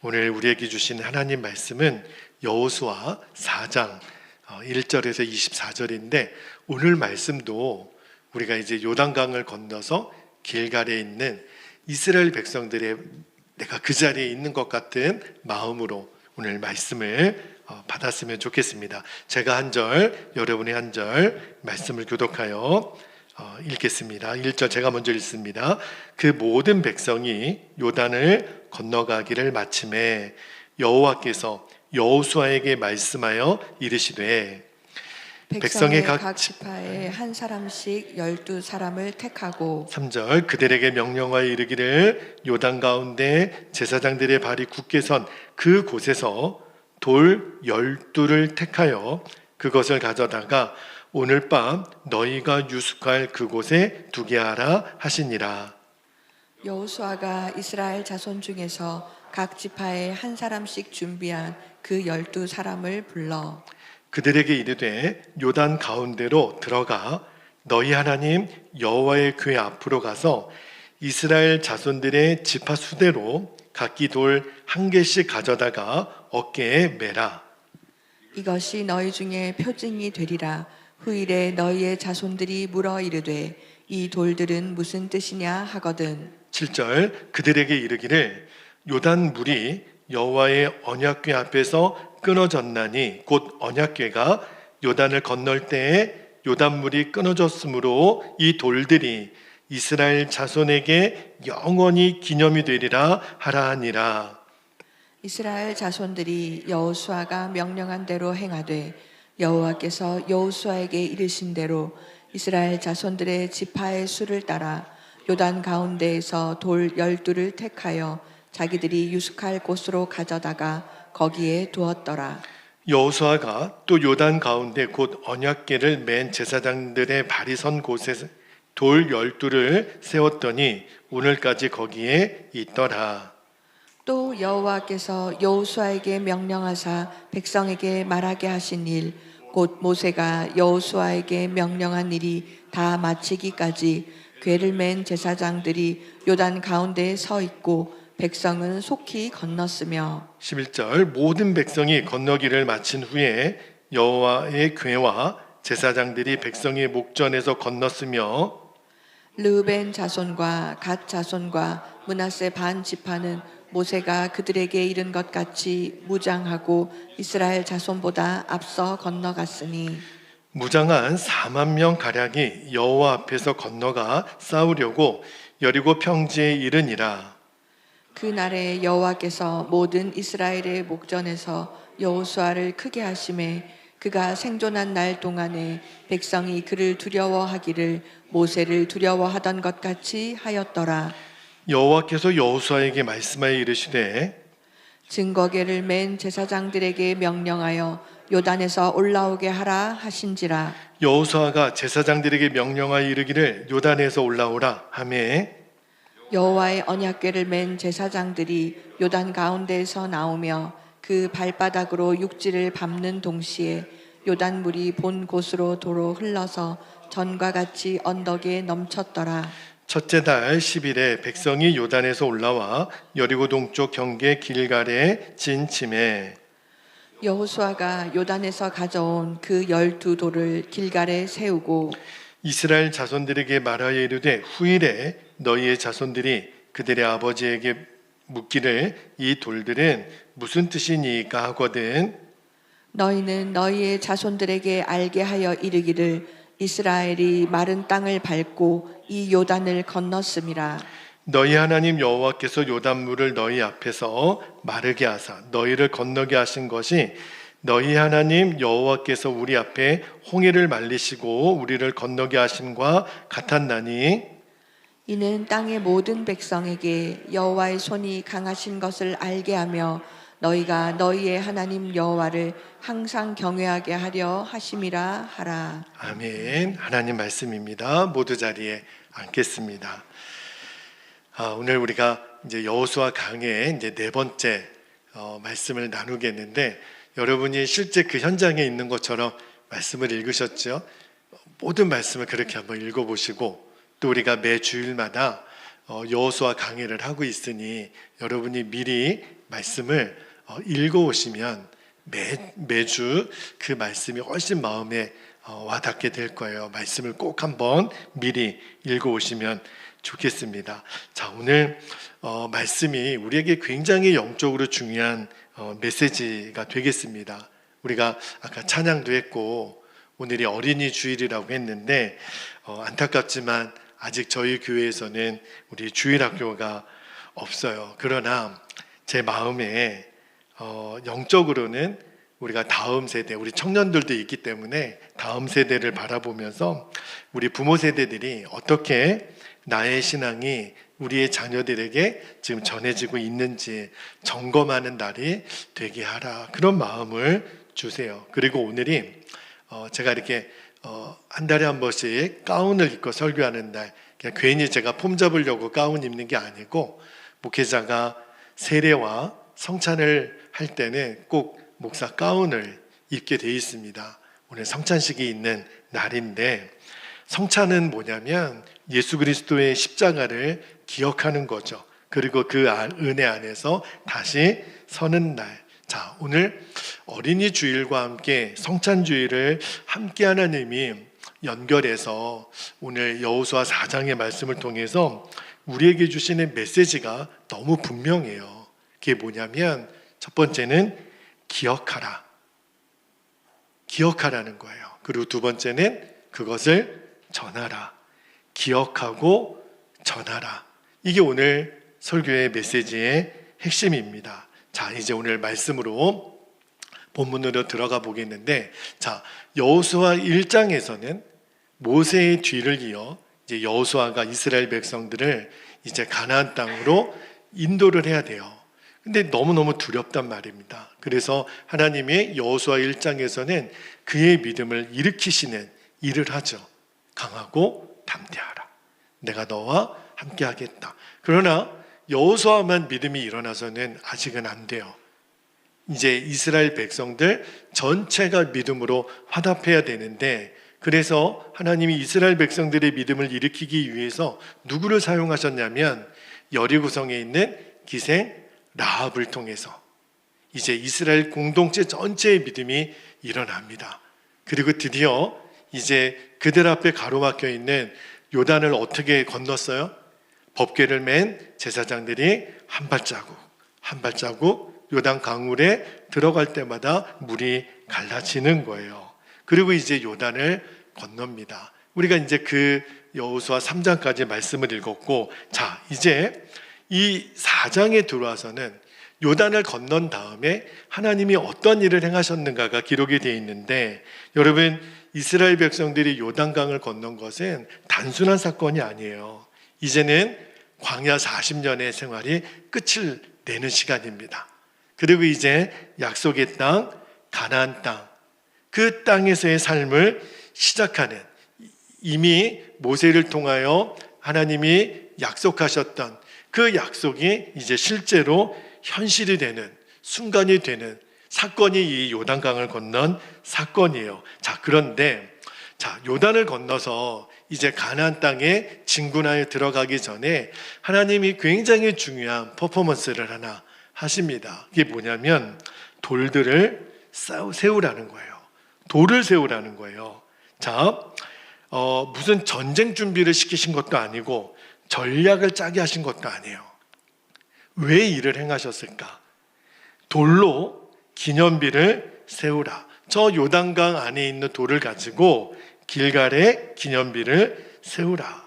오늘 우리에게 주신 하나님 말씀은 여호수아 4장 1절에서 24절인데 오늘 말씀도 우리가 이제 요단강을 건너서 길갈에 있는 이스라엘 백성들의 내가 그 자리에 있는 것 같은 마음으로 오늘 말씀을 받았으면 좋겠습니다. 제가 한 절, 여러분이 한 절 말씀을 교독하여 읽겠습니다. 1절 제가 먼저 읽습니다. 그 모든 백성이 요단을 건너가기를 마침에 여호와께서 여호수아에게 말씀하여 이르시되 백성의 각 지파에 한 사람씩 12사람을 택하고 3절 그들에게 명령하여 이르기를 요단 가운데 제사장들의 발이 굳게 선 그 곳에서 돌 12를 택하여 그것을 가져다가 오늘 밤 너희가 유숙할 그곳에 두게 하라 하시니라. 여호수아가 이스라엘 자손 중에서 각 지파에 한 사람씩 준비한 그 12사람을 불러 그들에게 이르되 요단 가운데로 들어가 너희 하나님 여호와의 궤 앞으로 가서 이스라엘 자손들의 지파 수대로 각기 돌 한 개씩 가져다가 어깨에 매라. 이것이 너희 중에 표징이 되리라. 후일에 너희의 자손들이 물어 이르되 이 돌들은 무슨 뜻이냐 하거든. 7절 그들에게 이르기를 요단 물이 여호와의 언약궤 앞에서 끊어졌나니 곧 언약궤가 요단을 건널 때에 요단 물이 끊어졌으므로 이 돌들이 이스라엘 자손에게 영원히 기념이 되리라 하라 하니라. 이스라엘 자손들이 여호수아가 명령한 대로 행하되 여호와께서 여호수아에게 이르신 대로 이스라엘 자손들의 지파의 수를 따라 요단 가운데에서 돌 12를 택하여 자기들이 유숙할 곳으로 가져다가 거기에 두었더라. 여호수아가 또 요단 가운데 곧 언약궤를 맨 제사장들의 발이 선 곳에 돌 12를 세웠더니 오늘까지 거기에 있더라. 또 여호와께서 여호수아에게 명령하사 백성에게 말하게 하신 일 곧 모세가 여호수아에게 명령한 일이 다 마치기까지 궤를 맨 제사장들이 요단 가운데에 서 있고 백성은 속히 건넜으며 11절 모든 백성이 건너기를 마친 후에 여호와의 궤와 제사장들이 백성의 목전에서 건넜으며 르우벤 자손과 갓 자손과 므낫세 반 지파는 모세가 그들에게 이른 것 같이 무장하고 이스라엘 자손보다 앞서 건너갔으니 무장한 4만 명 가량이 여호와 앞에서 건너가 싸우려고 여리고 평지에 이르니라. 그날에 여호와께서 모든 이스라엘의 목전에서 여호수아를 크게 하심에 그가 생존한 날 동안에 백성이 그를 두려워하기를 모세를 두려워하던 것 같이 하였더라. 여호와께서 여호수아에게 말씀하여 이르시되 증거궤를 맨 제사장들에게 명령하여 요단에서 올라오게 하라 하신지라. 여호수아가 제사장들에게 명령하여 이르기를 요단에서 올라오라 하매 여호와의 언약궤를 맨 제사장들이 요단 가운데에서 나오며 그 발바닥으로 육지를 밟는 동시에 요단 물이 본 곳으로 도로 흘러서 전과 같이 언덕에 넘쳤더라. 첫째 달 10일에 백성이 요단에서 올라와 여리고 동쪽 경계 길갈에 진침해 여호수아가 요단에서 가져온 그 12돌을 길갈에 세우고 이스라엘 자손들에게 말하여 이르되 후일에 너희의 자손들이 그들의 아버지에게 묻기를 이 돌들은 무슨 뜻이니까 하거든. 너희는 너희의 자손들에게 알게 하여 이르기를 이스라엘이 마른 땅을 밟고 이 요단을 건넜음이라. 너희 하나님 여호와께서 요단물을 너희 앞에서 마르게 하사 너희를 건너게 하신 것이 너희 하나님 여호와께서 우리 앞에 홍해를 말리시고 우리를 건너게 하심과 같았나니 이는 땅의 모든 백성에게 여호와의 손이 강하신 것을 알게 하며 너희가 너희의 하나님 여호와를 항상 경외하게 하려 하심이라 하라. 아멘. 하나님 말씀입니다. 모두 자리에 앉겠습니다. 오늘 우리가 이제 여호수아 강의 이제 네 번째 말씀을 나누겠는데 여러분이 실제 그 현장에 있는 것처럼 말씀을 읽으셨죠? 모든 말씀을 그렇게 한번 읽어보시고 또 우리가 매 주일마다 여호수아 강의를 하고 있으니 여러분이 미리 말씀을 읽어오시면 매주 그 말씀이 훨씬 마음에 와닿게 될 거예요. 말씀을 꼭 한번 미리 읽어오시면 좋겠습니다. 자, 오늘 말씀이 우리에게 굉장히 영적으로 중요한 메시지가 되겠습니다. 우리가 아까 찬양도 했고 오늘이 어린이 주일이라고 했는데 안타깝지만 아직 저희 교회에서는 우리 주일학교가 없어요. 그러나 제 마음에 영적으로는 우리가 다음 세대, 우리 청년들도 있기 때문에 다음 세대를 바라보면서 우리 부모 세대들이 어떻게 나의 신앙이 우리의 자녀들에게 지금 전해지고 있는지 점검하는 날이 되게 하라, 그런 마음을 주세요. 그리고 오늘이 제가 이렇게 한 달에 한 번씩 가운을 입고 설교하는 날, 그냥 괜히 제가 폼 잡으려고 가운 입는 게 아니고 목회자가 세례와 성찬을 할 때는 꼭 목사 가운을 입게 돼 있습니다. 오늘 성찬식이 있는 날인데, 성찬은 뭐냐면 예수 그리스도의 십자가를 기억하는 거죠. 그리고 그 은혜 안에서 다시 서는 날. 자, 오늘 어린이 주일과 함께 성찬 주일을 함께 하나님이 연결해서 오늘 여호수아 4장의 말씀을 통해서 우리에게 주시는 메시지가 너무 분명해요. 그게 뭐냐면 첫 번째는 기억하라. 기억하라는 거예요. 그리고 두 번째는 그것을 전하라. 기억하고 전하라. 이게 오늘 설교의 메시지의 핵심입니다. 자, 이제 오늘 말씀으로 본문으로 들어가 보겠는데, 자, 여호수아 1장에서는 모세의 뒤를 이어 이제 여호수아가 이스라엘 백성들을 이제 가나안 땅으로 인도를 해야 돼요. 근데 너무너무 두렵단 말입니다. 그래서 하나님이 여호수아 1장에서는 그의 믿음을 일으키시는 일을 하죠. 강하고 담대하라. 내가 너와 함께 하겠다. 그러나 여호수아만 믿음이 일어나서는 아직은 안 돼요. 이제 이스라엘 백성들 전체가 믿음으로 화답해야 되는데, 그래서 하나님이 이스라엘 백성들의 믿음을 일으키기 위해서 누구를 사용하셨냐면 여리고성에 있는 기생 라합을 통해서 이제 이스라엘 공동체 전체의 믿음이 일어납니다. 그리고 드디어 이제 그들 앞에 가로막혀 있는 요단을 어떻게 건넜어요? 법궤를 맨 제사장들이 한 발자국 한 발자국 요단 강물에 들어갈 때마다 물이 갈라지는 거예요. 그리고 이제 요단을 건넙니다. 우리가 이제 그 여호수아 3장까지 말씀을 읽었고, 자, 이제 이 4장에 들어와서는 요단을 건넌 다음에 하나님이 어떤 일을 행하셨는가가 기록이 되어 있는데, 여러분, 이스라엘 백성들이 요단강을 건넌 것은 단순한 사건이 아니에요. 이제는 광야 40년의 생활이 끝을 내는 시간입니다. 그리고 이제 약속의 땅, 가나안 땅, 그 땅에서의 삶을 시작하는, 이미 모세를 통하여 하나님이 약속하셨던 그 약속이 이제 실제로 현실이 되는, 순간이 되는 사건이 이 요단강을 건넌 사건이에요. 자, 그런데 요단을 건너서 이제 가나안 땅에 진군하여 들어가기 전에 하나님이 굉장히 중요한 퍼포먼스를 하나 하십니다. 이게 뭐냐면 돌들을 세우라는 거예요. 돌을 세우라는 거예요. 자, 무슨 전쟁 준비를 시키신 것도 아니고 전략을 짜게 하신 것도 아니에요. 왜 일을 행하셨을까? 돌로 기념비를 세우라. 저 요단강 안에 있는 돌을 가지고 길갈에 기념비를 세우라.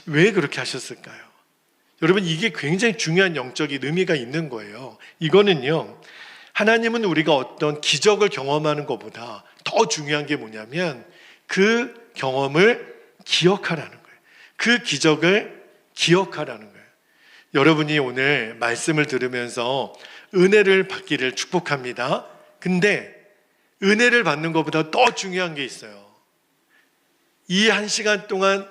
왜 그렇게 하셨을까요? 여러분, 이게 굉장히 중요한 영적인 의미가 있는 거예요. 이거는요, 하나님은 우리가 어떤 기적을 경험하는 것보다 더 중요한 게 뭐냐면 그 경험을 기억하라는 거예요. 그 기적을 기억하라는 거예요. 여러분이 오늘 말씀을 들으면서 은혜를 받기를 축복합니다. 근데 은혜를 받는 것보다 더 중요한 게 있어요. 이 1시간 동안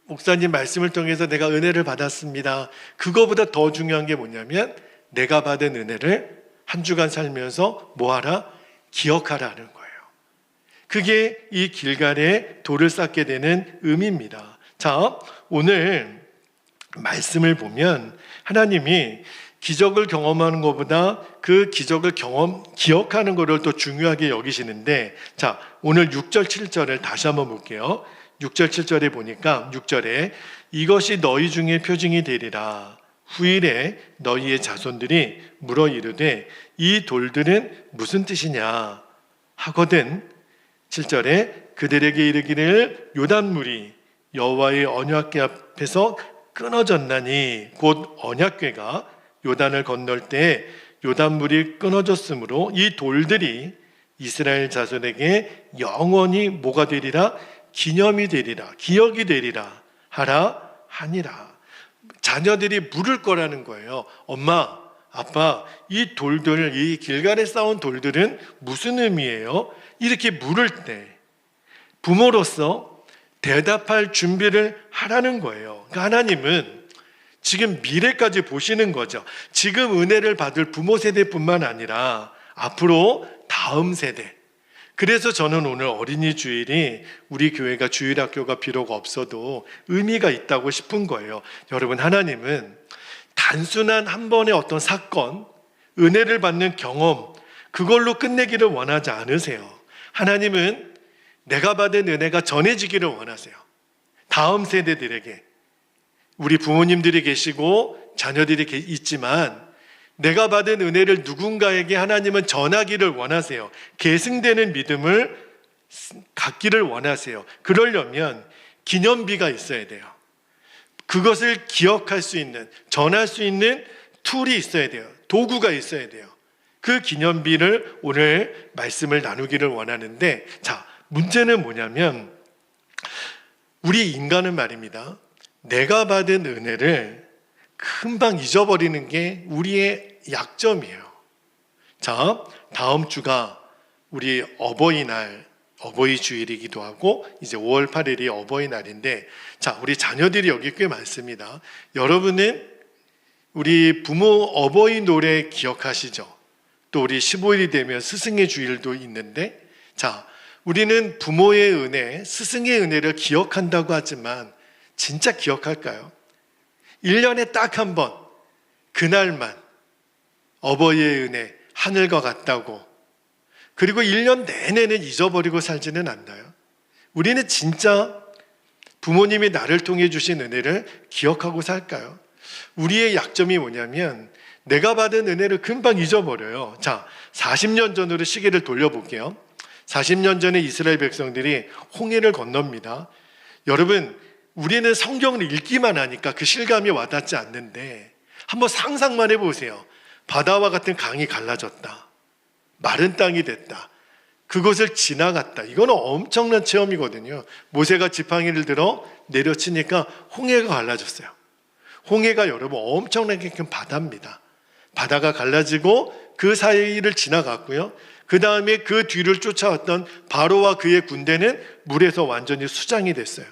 목사님 말씀을 통해서 내가 은혜를 받았습니다. 그거보다 더 중요한 게 뭐냐면 내가 받은 은혜를 한 주간 살면서 뭐하라? 기억하라는 거예요. 그게 이 길갈에 돌을 쌓게 되는 의미입니다. 자, 오늘 말씀을 보면 하나님이 기적을 경험하는 것보다 그 기적을 기억하는 것을 또 중요하게 여기시는데, 자, 오늘 6절 7절을 다시 한번 볼게요. 6절 7절에 보니까 6절에 이것이 너희 중에 표징이 되리라. 후일에 너희의 자손들이 물어 이르되 이 돌들은 무슨 뜻이냐 하거든. 7절에 그들에게 이르기를 요단물이 여호와의 언약궤 앞에서 끊어졌나니, 곧 언약궤가 요단을 건널 때 요단물이 끊어졌으므로 이 돌들이 이스라엘 자손에게 영원히 뭐가 되리라? 기념이 되리라, 기억이 되리라 하라 하니라. 자녀들이 물을 거라는 거예요. 엄마, 아빠, 이 돌들, 이 길갈에 쌓은 돌들은 무슨 의미예요? 이렇게 물을 때 부모로서 대답할 준비를 하라는 거예요. 그러니까 하나님은 지금 미래까지 보시는 거죠. 지금 은혜를 받을 부모 세대뿐만 아니라 앞으로 다음 세대. 그래서 저는 오늘 어린이 주일이 우리 교회가 주일학교가 비록 없어도 의미가 있다고 싶은 거예요. 여러분, 하나님은 단순한 한 번의 어떤 사건, 은혜를 받는 경험, 그걸로 끝내기를 원하지 않으세요. 하나님은 내가 받은 은혜가 전해지기를 원하세요. 다음 세대들에게. 우리 부모님들이 계시고 자녀들이 있지만 내가 받은 은혜를 누군가에게 하나님은 전하기를 원하세요. 계승되는 믿음을 갖기를 원하세요. 그러려면 기념비가 있어야 돼요. 그것을 기억할 수 있는, 전할 수 있는 툴이 있어야 돼요. 도구가 있어야 돼요. 그 기념비를 오늘 말씀을 나누기를 원하는데, 자, 문제는 뭐냐면 우리 인간은 말입니다. 내가 받은 은혜를 금방 잊어버리는 게 우리의 약점이에요. 자, 다음 주가 우리 어버이날, 어버이 주일이기도 하고 이제 5월 8일이 어버이날인데, 자, 우리 자녀들이 여기 꽤 많습니다. 여러분은 우리 부모 어버이 노래 기억하시죠? 또 우리 15일이 되면 스승의 주일도 있는데, 자, 우리는 부모의 은혜, 스승의 은혜를 기억한다고 하지만 진짜 기억할까요? 1년에 딱 한 번, 그날만 어버이의 은혜, 하늘과 같다고, 그리고 1년 내내는 잊어버리고 살지는 않나요? 우리는 진짜 부모님이 나를 통해 주신 은혜를 기억하고 살까요? 우리의 약점이 뭐냐면 내가 받은 은혜를 금방 잊어버려요. 자, 40년 전으로 시계를 돌려볼게요. 40년 전에 이스라엘 백성들이 홍해를 건넙니다. 여러분, 우리는 성경을 읽기만 하니까 그 실감이 와닿지 않는데 한번 상상만 해보세요. 바다와 같은 강이 갈라졌다. 마른 땅이 됐다. 그것을 지나갔다. 이거는 엄청난 체험이거든요. 모세가 지팡이를 들어 내려치니까 홍해가 갈라졌어요. 홍해가 여러분 엄청나게 큰 바다입니다. 바다가 갈라지고 그 사이를 지나갔고요. 그 다음에 그 뒤를 쫓아왔던 바로와 그의 군대는 물에서 완전히 수장이 됐어요.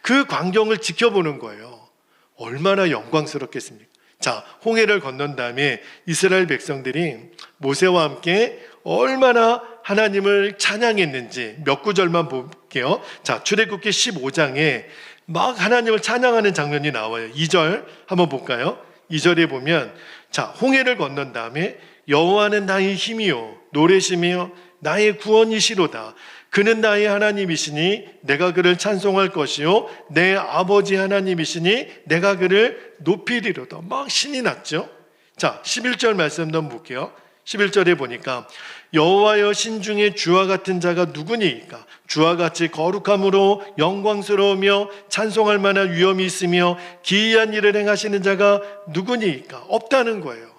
그 광경을 지켜보는 거예요. 얼마나 영광스럽겠습니까? 자, 홍해를 건넌 다음에 이스라엘 백성들이 모세와 함께 얼마나 하나님을 찬양했는지 몇 구절만 볼게요. 자, 출애굽기 15장에 막 하나님을 찬양하는 장면이 나와요. 2절 한번 볼까요? 2절에 보면, 자, 홍해를 건넌 다음에 여호와는 나의 힘이요 노래심이요 나의 구원이시로다. 그는 나의 하나님이시니 내가 그를 찬송할 것이요 내 아버지 하나님이시니 내가 그를 높이리로다. 막 신이 났죠. 자, 11절 말씀 한번 볼게요. 11절에 보니까 여호와여 신중에 주와 같은 자가 누구니이까? 주와 같이 거룩함으로 영광스러우며 찬송할 만한 위엄이 있으며 기이한 일을 행하시는 자가 누구니이까? 없다는 거예요.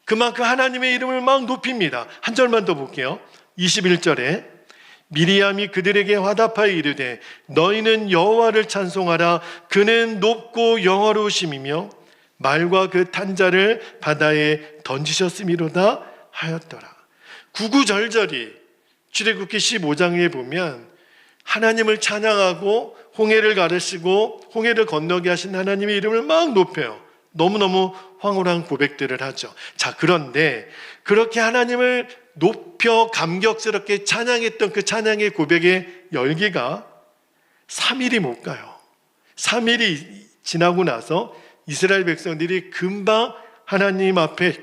그만큼 하나님의 이름을 막 높입니다. 한 절만 더 볼게요. 21절에 미리암이 그들에게 화답하여 이르되 너희는 여호와를 찬송하라. 그는 높고 영화로우심이며 말과 그 탄자를 바다에 던지셨음이로다 하였더라. 구구절절이 출애굽기 15장에 보면 하나님을 찬양하고 홍해를 가르시고 홍해를 건너게 하신 하나님의 이름을 막 높여요. 너무너무 황홀한 고백들을 하죠. 자, 그런데 그렇게 하나님을 높여 감격스럽게 찬양했던 그 찬양의 고백의 열기가 3일이 못 가요. 3일이 지나고 나서 이스라엘 백성들이 금방 하나님 앞에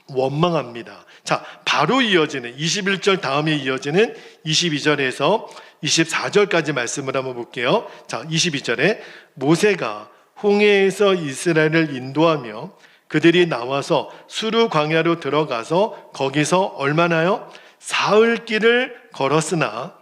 원망합니다. 자, 바로 이어지는 21절 다음에 이어지는 22절에서 24절까지 말씀을 한번 볼게요. 자, 22절에 모세가 홍해에서 이스라엘을 인도하며 그들이 나와서 수르 광야로 들어가서 거기서 얼마나요? 사흘 길을 걸었으나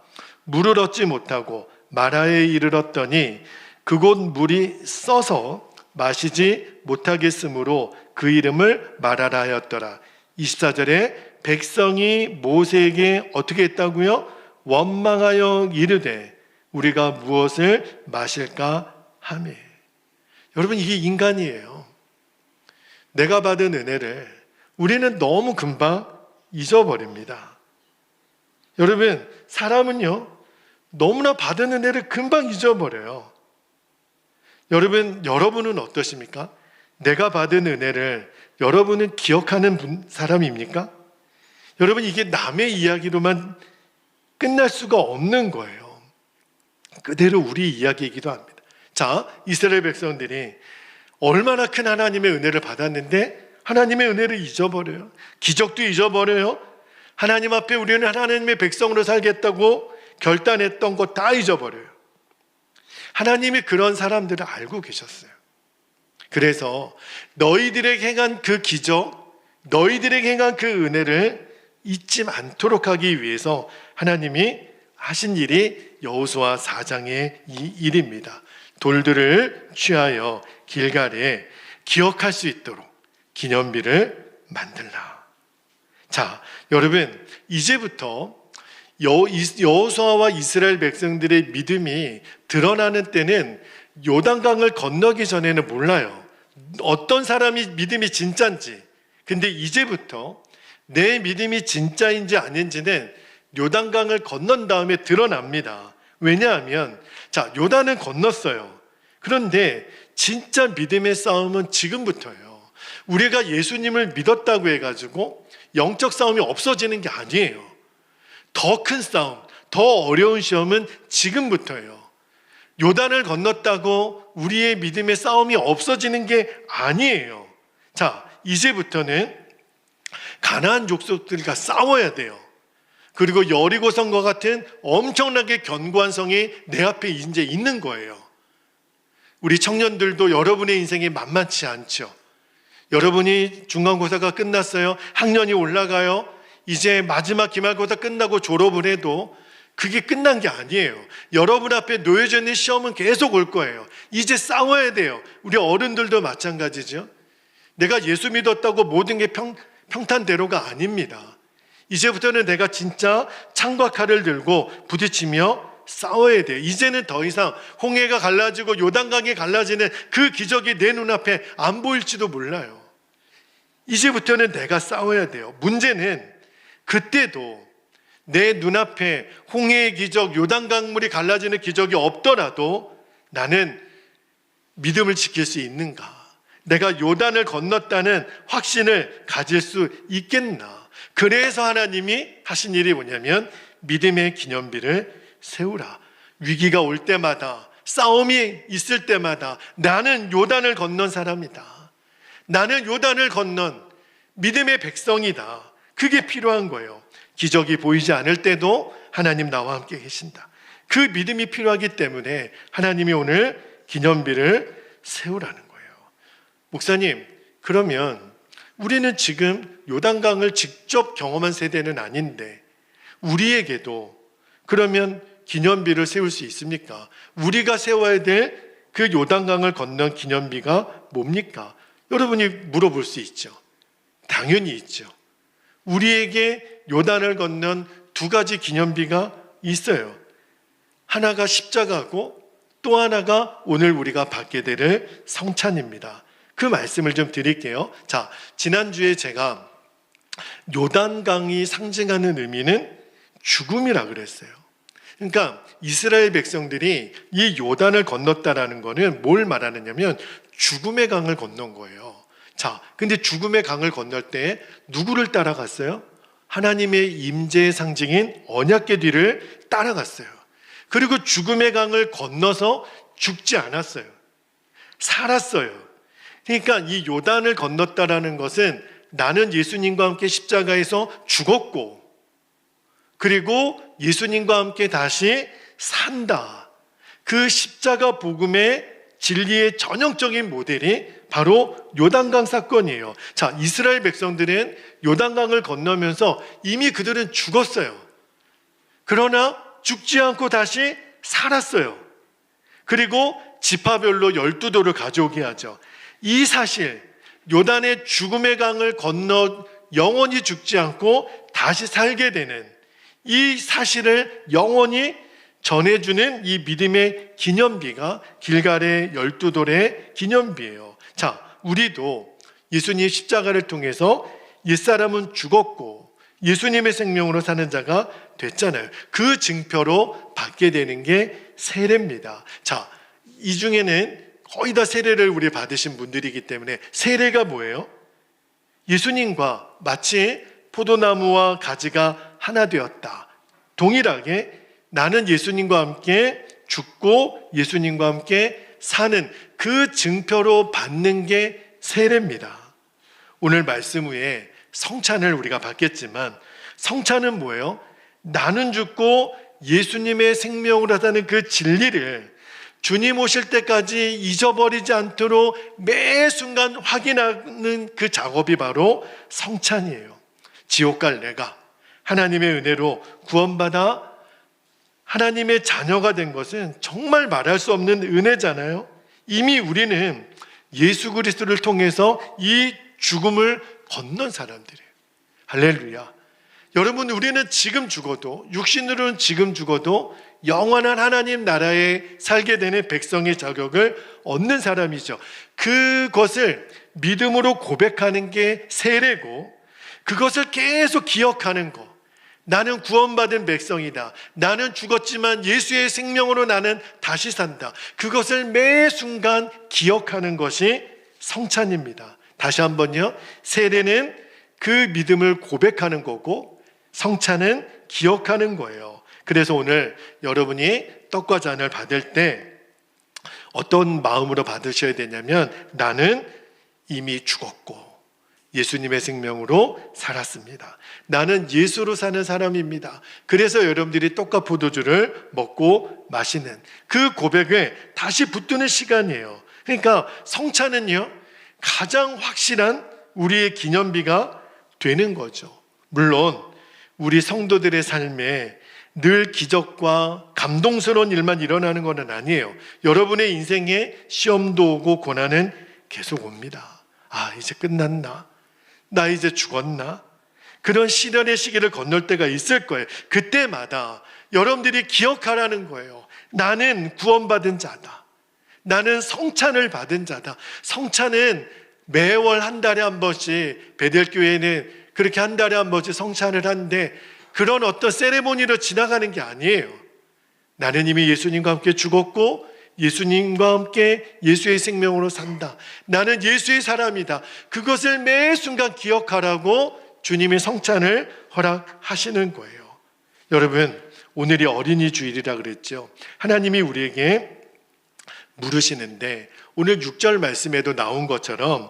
물을 얻지 못하고 마라에 이르렀더니 그곳 물이 써서 마시지 못하겠으므로 그 이름을 마라라 하였더라. 24절에 백성이 모세에게 어떻게 했다고요? 원망하여 이르되 우리가 무엇을 마실까 하며. 여러분, 이게 인간이에요. 내가 받은 은혜를 우리는 너무 금방 잊어버립니다. 여러분, 사람은요 너무나 받은 은혜를 금방 잊어버려요. 여러분은 어떠십니까? 내가 받은 은혜를 여러분은 기억하는 사람입니까? 여러분, 이게 남의 이야기로만 끝날 수가 없는 거예요. 그대로 우리 이야기이기도 합니다. 자, 이스라엘 백성들이 얼마나 큰 하나님의 은혜를 받았는데 하나님의 은혜를 잊어버려요. 기적도 잊어버려요. 하나님 앞에 우리는 하나님의 백성으로 살겠다고 결단했던 거 다 잊어버려요. 하나님이 그런 사람들을 알고 계셨어요. 그래서 너희들에게 행한 그 기적, 너희들에게 행한 그 은혜를 잊지 않도록 하기 위해서 하나님이 하신 일이 여호수아 4장의 이 일입니다. 돌들을 취하여 길갈에 기억할 수 있도록 기념비를 만들라. 자, 여러분, 이제부터 여호수아와 이스라엘 백성들의 믿음이 드러나는 때는 요단강을 건너기 전에는 몰라요. 어떤 사람이 믿음이 진짜인지. 근데 이제부터 내 믿음이 진짜인지 아닌지는 요단강을 건넌 다음에 드러납니다. 왜냐하면 자, 요단은 건넜어요. 그런데 진짜 믿음의 싸움은 지금부터예요. 우리가 예수님을 믿었다고 해가지고 영적 싸움이 없어지는 게 아니에요. 더 큰 싸움, 더 어려운 시험은 지금부터예요. 요단을 건넜다고 우리의 믿음의 싸움이 없어지는 게 아니에요. 자, 이제부터는 가나안 족속들과 싸워야 돼요. 그리고 여리고성과 같은 엄청나게 견고한 성이 내 앞에 이제 있는 거예요. 우리 청년들도 여러분의 인생이 만만치 않죠. 여러분이 중간고사가 끝났어요. 학년이 올라가요. 이제 마지막 기말고사 끝나고 졸업을 해도 그게 끝난 게 아니에요. 여러분 앞에 놓여져 있는 시험은 계속 올 거예요. 이제 싸워야 돼요. 우리 어른들도 마찬가지죠. 내가 예수 믿었다고 모든 게 평탄대로가 아닙니다. 이제부터는 내가 진짜 창과 칼을 들고 부딪히며 싸워야 돼요. 이제는 더 이상 홍해가 갈라지고 요단강이 갈라지는 그 기적이 내 눈앞에 안 보일지도 몰라요. 이제부터는 내가 싸워야 돼요. 문제는 그때도 내 눈앞에 홍해의 기적, 요단강물이 갈라지는 기적이 없더라도 나는 믿음을 지킬 수 있는가? 내가 요단을 건넜다는 확신을 가질 수 있겠나? 그래서 하나님이 하신 일이 뭐냐면 믿음의 기념비를 세우라. 위기가 올 때마다, 싸움이 있을 때마다 나는 요단을 건넌 사람이다. 나는 요단을 건넌 믿음의 백성이다. 그게 필요한 거예요. 기적이 보이지 않을 때도 하나님 나와 함께 계신다. 그 믿음이 필요하기 때문에 하나님이 오늘 기념비를 세우라는 거예요. 목사님, 그러면 우리는 지금 요단강을 직접 경험한 세대는 아닌데 우리에게도 그러면 기념비를 세울 수 있습니까? 우리가 세워야 될 그 요단강을 건넌 기념비가 뭡니까? 여러분이 물어볼 수 있죠. 당연히 있죠. 우리에게 요단을 건넌 두 가지 기념비가 있어요. 하나가 십자가고 또 하나가 오늘 우리가 받게 될 성찬입니다. 그 말씀을 좀 드릴게요. 자, 지난주에 제가 요단강이 상징하는 의미는 죽음이라 그랬어요. 그러니까 이스라엘 백성들이 이 요단을 건넜다라는 거는 뭘 말하느냐면 죽음의 강을 건넌 거예요. 자, 근데 죽음의 강을 건널 때 누구를 따라갔어요? 하나님의 임재의 상징인 언약궤 뒤를 따라갔어요. 그리고 죽음의 강을 건너서 죽지 않았어요. 살았어요. 그러니까 이 요단을 건넜다라는 것은 나는 예수님과 함께 십자가에서 죽었고 그리고 예수님과 함께 다시 산다. 그 십자가 복음의 진리의 전형적인 모델이 바로 요단강 사건이에요. 자, 이스라엘 백성들은 요단강을 건너면서 이미 그들은 죽었어요. 그러나 죽지 않고 다시 살았어요. 그리고 지파별로 12도를 가져오게 하죠. 이 사실, 요단의 죽음의 강을 건너 영원히 죽지 않고 다시 살게 되는 이 사실을 영원히 전해주는 이 믿음의 기념비가 길갈의 12돌의 기념비예요. 자, 우리도 예수님 십자가를 통해서 옛사람은 죽었고 예수님의 생명으로 사는 자가 됐잖아요. 그 증표로 받게 되는 게 세례입니다. 자, 이 중에는 거의 다 세례를 우리 받으신 분들이기 때문에 세례가 뭐예요? 예수님과 마치 포도나무와 가지가 하나 되었다. 동일하게 나는 예수님과 함께 죽고 예수님과 함께 사는 그 증표로 받는 게 세례입니다. 오늘 말씀 후에 성찬을 우리가 받겠지만 성찬은 뭐예요? 나는 죽고 예수님의 생명으로 사는 그 진리를 주님 오실 때까지 잊어버리지 않도록 매 순간 확인하는 그 작업이 바로 성찬이에요. 지옥 갈 내가 하나님의 은혜로 구원받아 하나님의 자녀가 된 것은 정말 말할 수 없는 은혜잖아요. 이미 우리는 예수 그리스도를 통해서 이 죽음을 건넌 사람들이에요. 할렐루야. 여러분, 우리는 지금 죽어도, 육신으로는 지금 죽어도 영원한 하나님 나라에 살게 되는 백성의 자격을 얻는 사람이죠. 그것을 믿음으로 고백하는 게 세례고, 그것을 계속 기억하는 것. 나는 구원받은 백성이다. 나는 죽었지만 예수의 생명으로 나는 다시 산다. 그것을 매 순간 기억하는 것이 성찬입니다. 다시 한번요. 세례는 그 믿음을 고백하는 거고 성찬은 기억하는 거예요. 그래서 오늘 여러분이 떡과 잔을 받을 때 어떤 마음으로 받으셔야 되냐면 나는 이미 죽었고 예수님의 생명으로 살았습니다. 나는 예수로 사는 사람입니다. 그래서 여러분들이 떡과 포도주를 먹고 마시는 그 고백에 다시 붙드는 시간이에요. 그러니까 성찬은요, 가장 확실한 우리의 기념비가 되는 거죠. 물론 우리 성도들의 삶에 늘 기적과 감동스러운 일만 일어나는 것은 아니에요. 여러분의 인생에 시험도 오고 고난은 계속 옵니다. 아, 이제 끝났나? 나 이제 죽었나? 그런 시련의 시기를 건널 때가 있을 거예요. 그때마다 여러분들이 기억하라는 거예요. 나는 구원받은 자다. 나는 성찬을 받은 자다. 성찬은 매월 한 달에 한 번씩, 베델교회는 그렇게 한 달에 한 번씩 성찬을 하는데 그런 어떤 세레모니로 지나가는 게 아니에요. 나는 이미 예수님과 함께 죽었고 예수님과 함께 예수의 생명으로 산다. 나는 예수의 사람이다. 그것을 매 순간 기억하라고 주님의 성찬을 허락하시는 거예요. 여러분, 오늘이 어린이 주일이라 그랬죠. 하나님이 우리에게 물으시는데 오늘 6절 말씀에도 나온 것처럼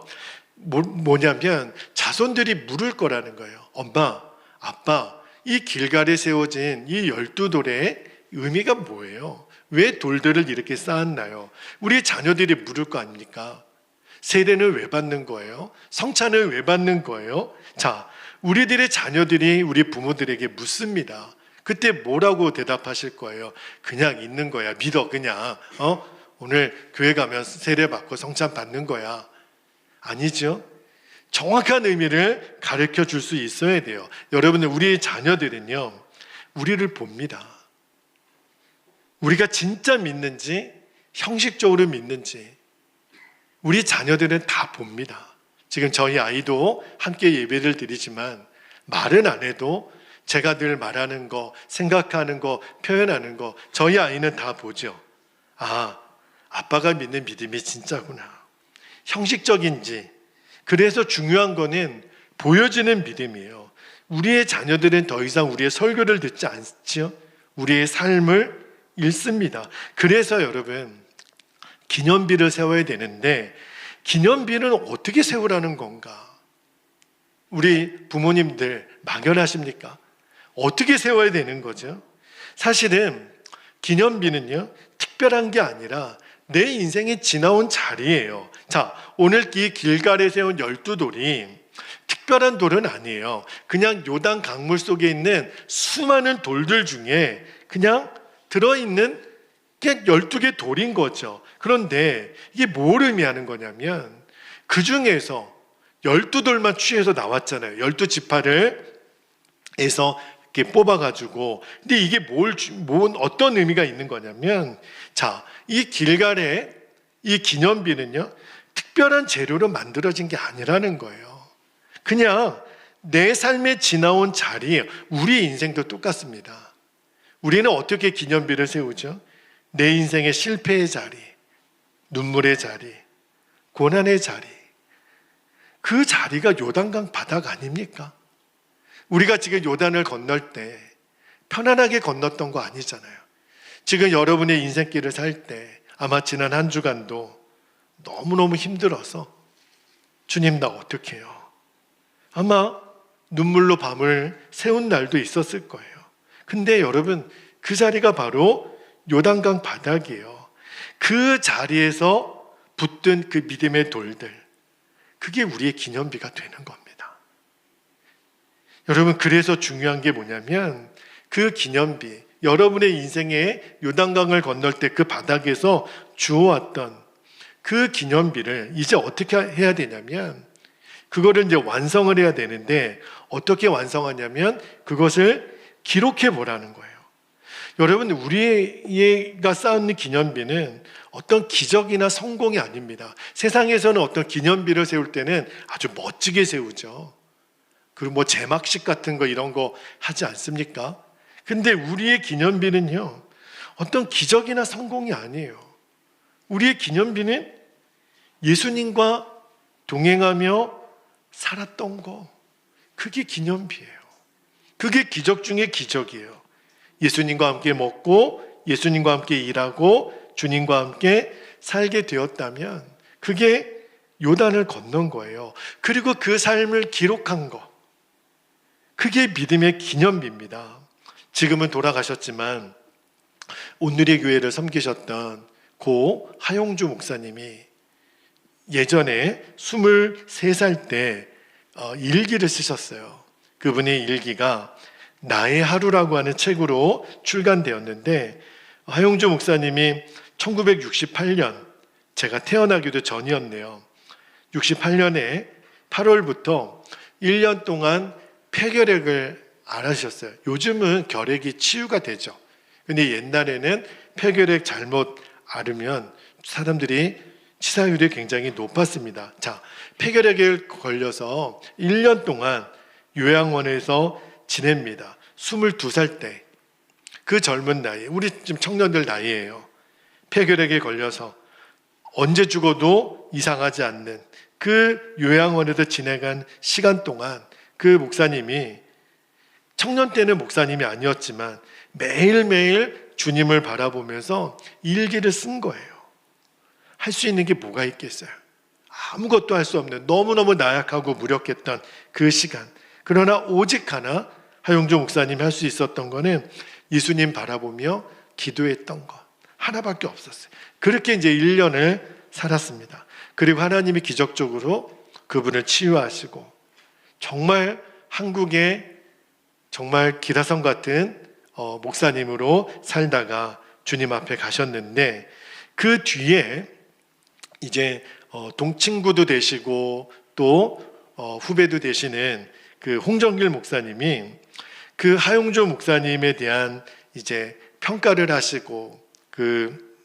뭐냐면 자손들이 물을 거라는 거예요. 엄마, 아빠, 이 길갈에 세워진 이 12돌의 의미가 뭐예요? 왜 돌들을 이렇게 쌓았나요? 우리 자녀들이 물을 거 아닙니까? 세례는 왜 받는 거예요? 성찬은 왜 받는 거예요? 자, 우리들의 자녀들이 우리 부모들에게 묻습니다. 그때 뭐라고 대답하실 거예요? 그냥 있는 거야. 믿어, 그냥. 오늘 교회 가면 세례 받고 성찬 받는 거야. 아니죠? 정확한 의미를 가르쳐 줄 수 있어야 돼요. 여러분들, 우리 자녀들은요, 우리를 봅니다. 우리가 진짜 믿는지, 형식적으로 믿는지, 우리 자녀들은 다 봅니다. 지금 저희 아이도 함께 예배를 드리지만 말은 안 해도 제가 늘 말하는 거, 생각하는 거, 표현하는 거 저희 아이는 다 보죠. 아, 아빠가 믿는 믿음이 진짜구나. 형식적인지. 그래서 중요한 거는 보여지는 믿음이에요. 우리의 자녀들은 더 이상 우리의 설교를 듣지 않죠. 우리의 삶을 읽습니다. 그래서 여러분, 기념비를 세워야 되는데 기념비는 어떻게 세우라는 건가? 우리 부모님들 막연하십니까? 어떻게 세워야 되는 거죠? 사실은 기념비는요, 특별한 게 아니라 내 인생에 지나온 자리예요. 자, 오늘 이 길갈에 세운 12돌이 특별한 돌은 아니에요. 그냥 요단 강물 속에 있는 수많은 돌들 중에 그냥 들어있는 게 12개 돌인 거죠. 그런데 이게 뭘 의미하는 거냐면 그 중에서 12돌만 취해서 나왔잖아요. 12지파를 해서 이렇게 뽑아가지고. 근데 이게 어떤 의미가 있는 거냐면, 자, 이 길갈의 이 기념비는요, 특별한 재료로 만들어진 게 아니라는 거예요. 그냥 내 삶에 지나온 자리예요. 우리 인생도 똑같습니다. 우리는 어떻게 기념비를 세우죠? 내 인생의 실패의 자리, 눈물의 자리, 고난의 자리. 그 자리가 요단강 바닥 아닙니까? 우리가 지금 요단을 건널 때 편안하게 건넜던 거 아니잖아요. 지금 여러분의 인생길을 살 때 아마 지난 한 주간도 너무너무 힘들어서 주님 나 어떻게 해요? 아마 눈물로 밤을 새운 날도 있었을 거예요. 근데 여러분 그 자리가 바로 요단강 바닥이에요. 그 자리에서 붙든 그 믿음의 돌들, 그게 우리의 기념비가 되는 겁니다. 여러분 그래서 중요한 게 뭐냐면 그 기념비, 여러분의 인생에 요단강을 건널 때 그 바닥에서 주워왔던 그 기념비를 이제 어떻게 해야 되냐면 그거를 이제 완성을 해야 되는데 어떻게 완성하냐면 그것을 기록해 보라는 거예요. 여러분 우리가 쌓는 기념비는 어떤 기적이나 성공이 아닙니다. 세상에서는 어떤 기념비를 세울 때는 아주 멋지게 세우죠. 그리고 뭐 제막식 같은 거 이런 거 하지 않습니까? 근데 우리의 기념비는요, 어떤 기적이나 성공이 아니에요. 우리의 기념비는 예수님과 동행하며 살았던 거, 그게 기념비예요. 그게 기적 중에 기적이에요. 예수님과 함께 먹고 예수님과 함께 일하고 주님과 함께 살게 되었다면 그게 요단을 건넌 거예요. 그리고 그 삶을 기록한 거, 그게 믿음의 기념비입니다. 지금은 돌아가셨지만 온누리 교회를 섬기셨던 고 하용주 목사님이 예전에 23살 때 일기를 쓰셨어요. 그분의 일기가 나의 하루라고 하는 책으로 출간되었는데 하용주 목사님이 1968년, 제가 태어나기도 전이었네요. 68년에 8월부터 1년 동안 폐결핵을 앓으셨어요. 요즘은 결핵이 치유가 되죠. 근데 옛날에는 폐결핵 잘못 앓으면 사람들이 치사율이 굉장히 높았습니다. 자, 폐결핵에 걸려서 1년 동안 요양원에서 지냅니다. 22살 때, 그 젊은 나이, 우리 지금 청년들 나이예요. 폐결핵에 걸려서 언제 죽어도 이상하지 않는 그 요양원에서 지내간 시간 동안 그 목사님이, 청년 때는 목사님이 아니었지만 매일매일 주님을 바라보면서 일기를 쓴 거예요. 할 수 있는 게 뭐가 있겠어요? 아무것도 할 수 없는, 너무너무 나약하고 무력했던 그 시간. 그러나 오직 하나, 하용주 목사님이 할 수 있었던 거는 예수님 바라보며 기도했던 것 하나밖에 없었어요. 그렇게 이제 1년을 살았습니다. 그리고 하나님이 기적적으로 그분을 치유하시고 정말 한국의 정말 기라성 같은 목사님으로 살다가 주님 앞에 가셨는데, 그 뒤에 이제 동친구도 되시고 또 후배도 되시는 그 홍정길 목사님이 그 하용조 목사님에 대한 이제 평가를 하시고 그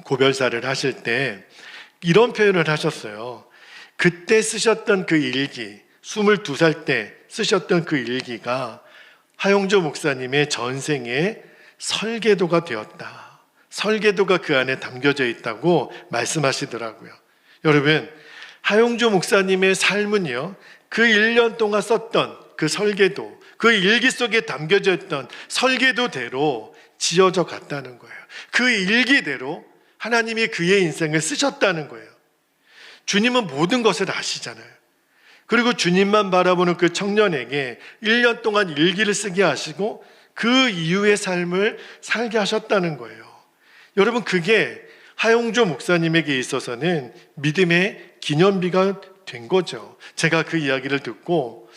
고별사를 하실 때 이런 표현을 하셨어요. 그때 쓰셨던 그 일기, 22살 때 쓰셨던 그 일기가 하용조 목사님의 전생의 설계도가 되었다. 설계도가 그 안에 담겨져 있다고 말씀하시더라고요. 여러분, 하용조 목사님의 삶은요, 그 1년 동안 썼던 그 설계도, 그 일기 속에 담겨져 있던 설계도대로 지어져 갔다는 거예요. 그 일기대로 하나님이 그의 인생을 쓰셨다는 거예요. 주님은 모든 것을 아시잖아요. 그리고 주님만 바라보는 그 청년에게 1년 동안 일기를 쓰게 하시고 그 이후의 삶을 살게 하셨다는 거예요. 여러분, 그게 하용조 목사님에게 있어서는 믿음의 기념비가 된 거죠. 제가 그 이야기를 듣고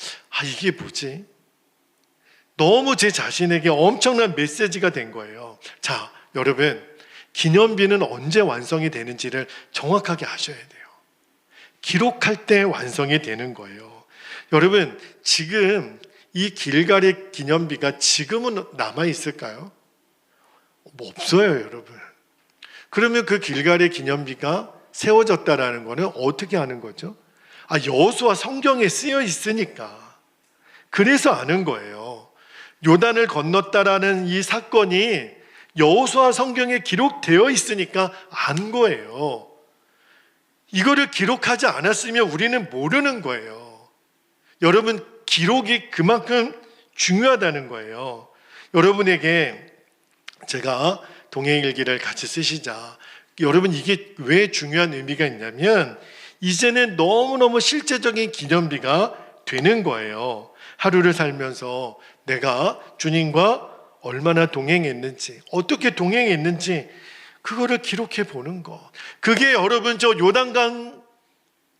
이게 뭐지? 너무 제 자신에게 엄청난 메시지가 된 거예요. 자, 여러분, 기념비는 언제 완성이 되는지를 정확하게 아셔야 돼요. 기록할 때 완성이 되는 거예요. 여러분, 지금 이 길갈의 기념비가 지금은 남아있을까요? 없어요, 여러분. 그러면 그 길갈의 기념비가 세워졌다라는 거는 어떻게 아는 거죠? 여호수아 성경에 쓰여 있으니까. 그래서 아는 거예요. 요단을 건넜다라는 이 사건이 여호수아 성경에 기록되어 있으니까 안 거예요. 이거를 기록하지 않았으면 우리는 모르는 거예요. 여러분, 기록이 그만큼 중요하다는 거예요. 여러분에게 제가 동행일기를 같이 쓰시자. 여러분, 이게 왜 중요한 의미가 있냐면 이제는 너무너무 실제적인 기념비가 되는 거예요. 하루를 살면서 내가 주님과 얼마나 동행했는지, 어떻게 동행했는지 그거를 기록해 보는 것. 그게 여러분, 저 요단강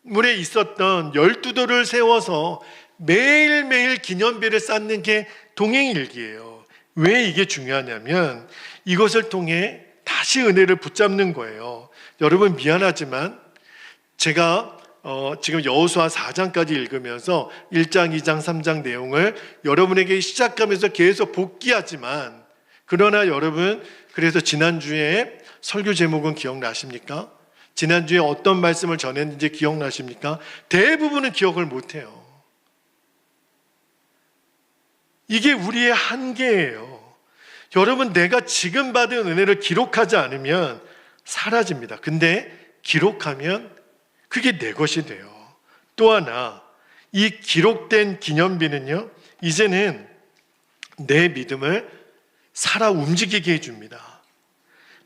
물에 있었던 12돌을 세워서 매일매일 기념비를 쌓는 게 동행일기예요. 왜 이게 중요하냐면 이것을 통해 다시 은혜를 붙잡는 거예요. 여러분, 미안하지만 제가 지금 여호수아 4장까지 읽으면서 1장, 2장, 3장 내용을 여러분에게 시작하면서 계속 복기하지만, 그러나 여러분, 그래서 지난주에 설교 제목은 기억나십니까? 지난주에 어떤 말씀을 전했는지 기억나십니까? 대부분은 기억을 못해요. 이게 우리의 한계예요. 여러분, 내가 지금 받은 은혜를 기록하지 않으면 사라집니다. 근데 기록하면 그게 내 것이 돼요. 또 하나, 이 기록된 기념비는요, 이제는 내 믿음을 살아 움직이게 해줍니다.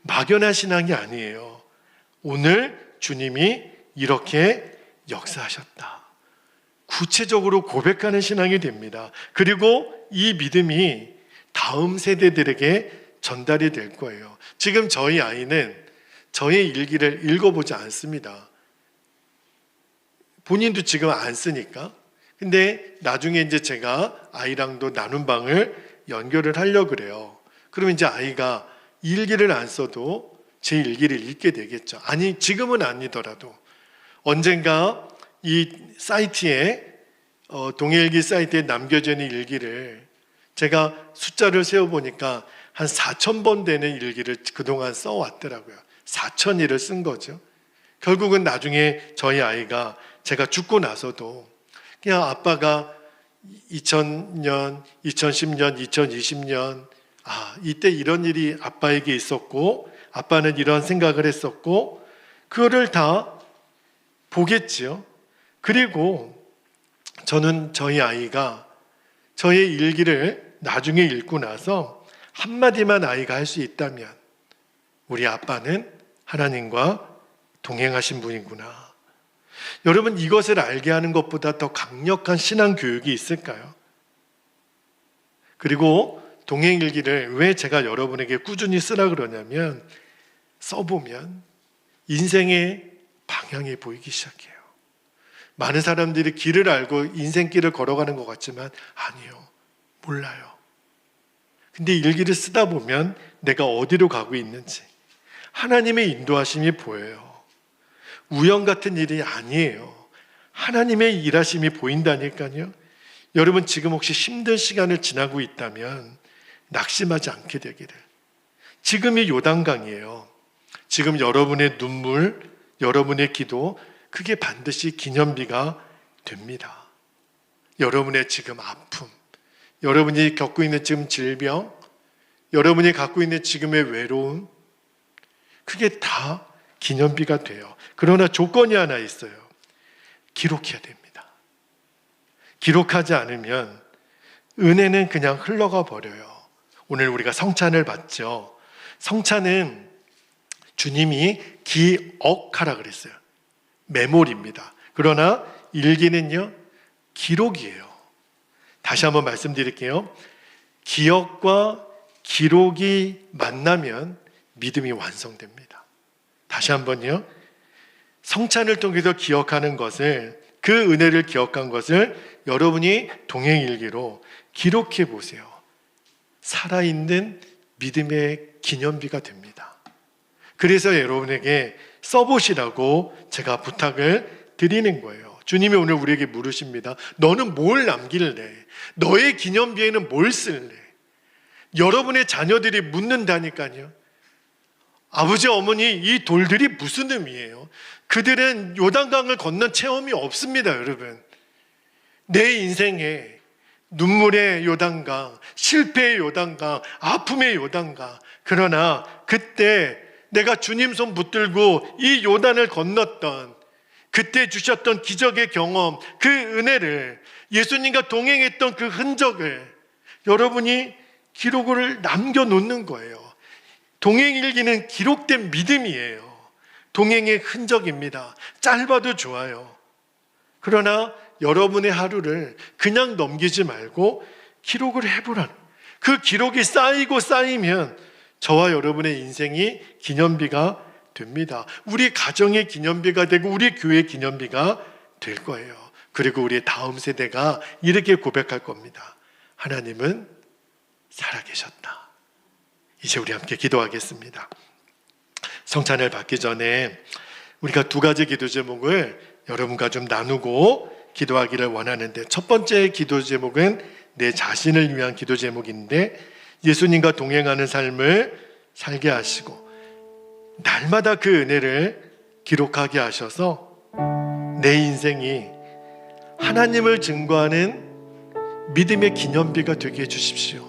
막연한 신앙이 아니에요. 오늘 주님이 이렇게 역사하셨다. 구체적으로 고백하는 신앙이 됩니다. 그리고 이 믿음이 다음 세대들에게 전달이 될 거예요. 지금 저희 아이는 저의 일기를 읽어보지 않습니다. 본인도 지금 안 쓰니까. 근데 나중에 이제 제가 아이랑도 나눔 방을 연결을 하려고 그래요. 그러면 이제 아이가 일기를 안 써도 제 일기를 읽게 되겠죠. 아니, 지금은 아니더라도 언젠가 이 사이트에 동일기 사이트에 남겨져 있는 일기를 제가 숫자를 세어보니까 한 4,000번 되는 일기를 그동안 써왔더라고요. 4,000일을 쓴 거죠. 결국은 나중에 저희 아이가 제가 죽고 나서도 그냥 아빠가 2000년, 2010년, 2020년 이때 이런 일이 아빠에게 있었고 아빠는 이런 생각을 했었고 그거를 다 보겠지요. 그리고 저는 저희 아이가 저의 일기를 나중에 읽고 나서 한마디만 아이가 할 수 있다면 우리 아빠는 하나님과 동행하신 분이구나. 여러분, 이것을 알게 하는 것보다 더 강력한 신앙 교육이 있을까요? 그리고 동행일기를 왜 제가 여러분에게 꾸준히 쓰라 그러냐면 써보면 인생의 방향이 보이기 시작해요. 많은 사람들이 길을 알고 인생길을 걸어가는 것 같지만 아니요, 몰라요. 근데 일기를 쓰다 보면 내가 어디로 가고 있는지 하나님의 인도하심이 보여요. 우연 같은 일이 아니에요. 하나님의 일하심이 보인다니까요. 여러분, 지금 혹시 힘든 시간을 지나고 있다면 낙심하지 않게 되기를. 지금이 요단강이에요. 지금 여러분의 눈물, 여러분의 기도, 그게 반드시 기념비가 됩니다. 여러분의 지금 아픔, 여러분이 겪고 있는 지금 질병, 여러분이 갖고 있는 지금의 외로움, 그게 다 기념비가 돼요. 그러나 조건이 하나 있어요. 기록해야 됩니다. 기록하지 않으면 은혜는 그냥 흘러가 버려요. 오늘 우리가 성찬을 받죠. 성찬은 주님이 기억하라 그랬어요. 메모리입니다. 그러나 일기는요, 기록이에요. 다시 한번 말씀드릴게요. 기억과 기록이 만나면 믿음이 완성됩니다. 다시 한번요. 성찬을 통해서 기억하는 것을, 그 은혜를 기억한 것을 여러분이 동행일기로 기록해 보세요. 살아있는 믿음의 기념비가 됩니다. 그래서 여러분에게 써보시라고 제가 부탁을 드리는 거예요. 주님이 오늘 우리에게 물으십니다. 너는 뭘 남길래? 너의 기념비에는 뭘 쓸래? 여러분의 자녀들이 묻는다니까요. 아버지, 어머니, 이 돌들이 무슨 의미예요? 그들은 요단강을 건넌 체험이 없습니다, 여러분. 내 인생에 눈물의 요단강, 실패의 요단강, 아픔의 요단강. 그러나 그때 내가 주님 손 붙들고 이 요단을 건넜던, 그때 주셨던 기적의 경험, 그 은혜를, 예수님과 동행했던 그 흔적을 여러분이 기록을 남겨놓는 거예요. 동행일기는 기록된 믿음이에요. 동행의 흔적입니다. 짧아도 좋아요. 그러나 여러분의 하루를 그냥 넘기지 말고 기록을 해보라는, 그 기록이 쌓이고 쌓이면 저와 여러분의 인생이 기념비가 됩니다. 우리 가정의 기념비가 되고 우리 교회의 기념비가 될 거예요. 그리고 우리의 다음 세대가 이렇게 고백할 겁니다. 하나님은 살아계셨다. 이제 우리 함께 기도하겠습니다. 성찬을 받기 전에 우리가 두 가지 기도 제목을 여러분과 좀 나누고 기도하기를 원하는데, 첫 번째 기도 제목은 내 자신을 위한 기도 제목인데, 예수님과 동행하는 삶을 살게 하시고 날마다 그 은혜를 기록하게 하셔서 내 인생이 하나님을 증거하는 믿음의 기념비가 되게 해주십시오.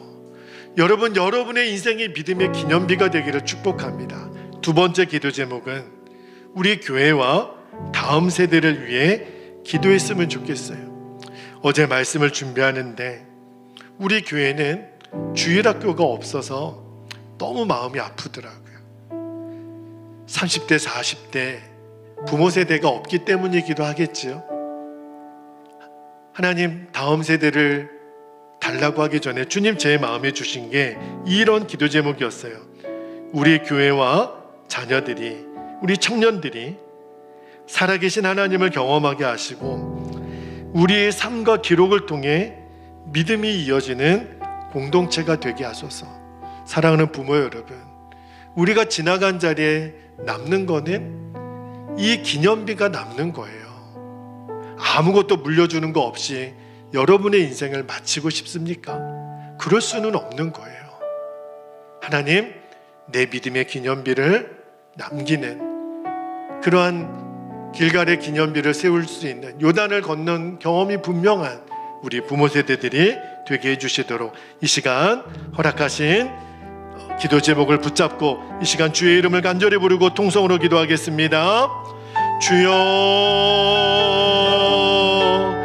여러분, 여러분의 인생이 믿음의 기념비가 되기를 축복합니다. 두 번째 기도 제목은 우리 교회와 다음 세대를 위해 기도했으면 좋겠어요. 어제 말씀을 준비하는데 우리 교회는 주일학교가 없어서 너무 마음이 아프더라고요. 30대, 40대 부모 세대가 없기 때문이기도 하겠지요. 하나님, 다음 세대를 달라고 하기 전에 주님 제 마음에 주신 게 이런 기도 제목이었어요. 우리 교회와 자녀들이, 우리 청년들이 살아계신 하나님을 경험하게 하시고 우리의 삶과 기록을 통해 믿음이 이어지는 공동체가 되게 하소서. 사랑하는 부모 여러분, 우리가 지나간 자리에 남는 거는 이 기념비가 남는 거예요. 아무것도 물려주는 거 없이 여러분의 인생을 마치고 싶습니까? 그럴 수는 없는 거예요. 하나님, 내 믿음의 기념비를 남기는 그러한 길갈의 기념비를 세울 수 있는, 요단을 건넌 경험이 분명한 우리 부모 세대들이 되게 해주시도록 이 시간 허락하신 기도 제목을 붙잡고 이 시간 주의 이름을 간절히 부르고 통성으로 기도하겠습니다. 주여